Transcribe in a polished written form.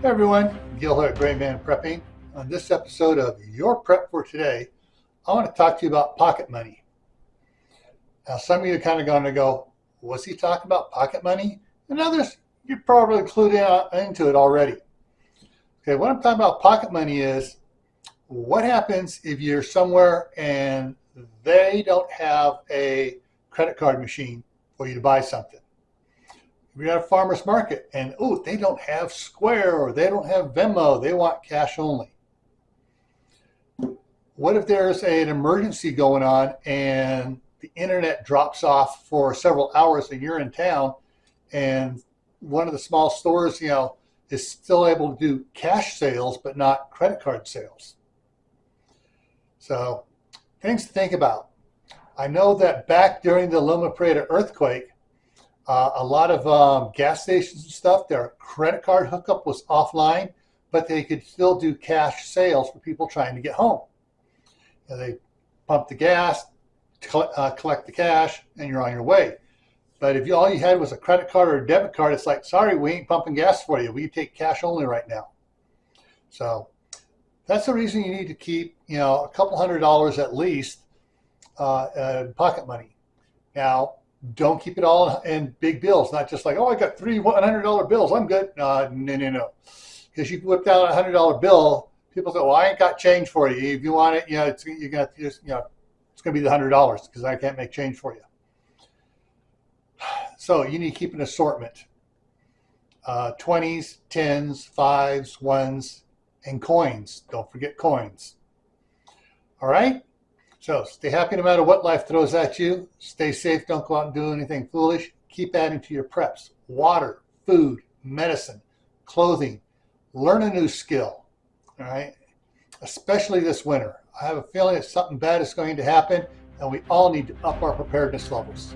Hey everyone, Gil here at graymanprepping. On this episode of Your Prep for Today, I want to talk to you about pocket money. Now some of you are kind of going to go, was he talking about pocket money? And others, you're probably clued into it already. Okay, what I'm talking about pocket money is what happens if you're somewhere and they don't have a credit card machine for you to buy something. You're at a farmer's market and, oh, they don't have Square or they don't have Venmo. They want cash only. What if there's an emergency going on and the internet drops off for several hours and you're in town and one of the small stores, is still able to do cash sales but not credit card sales? So things to think about. I know that back during the Loma Prieta earthquake, a lot of gas stations and stuff, their credit card hookup was offline, but they could still do cash sales for people trying to get home. They pump the gas, collect the cash, and you're on your way. But if all you had was a credit card or a debit card, it's like, sorry, we ain't pumping gas for you. We take cash only right now. So that's the reason you need to keep, a couple $100 at least in pocket money. Now, don't keep it all in big bills, not just like, oh, I got three $100 bills, I'm good. No. Because you whipped out a $100 bill, people say, well, I ain't got change for you. If you want it, it's going to be the $100 because I can't make change for you. So you need to keep an assortment. 20s, 10s, 5s, 1s, and coins. Don't forget coins. All right? So stay happy no matter what life throws at you. Stay safe. Don't go out and do anything foolish. Keep adding to your preps. Water, food, medicine, clothing. Learn a new skill. All right? Especially this winter. I have a feeling that something bad is going to happen, and we all need to up our preparedness levels.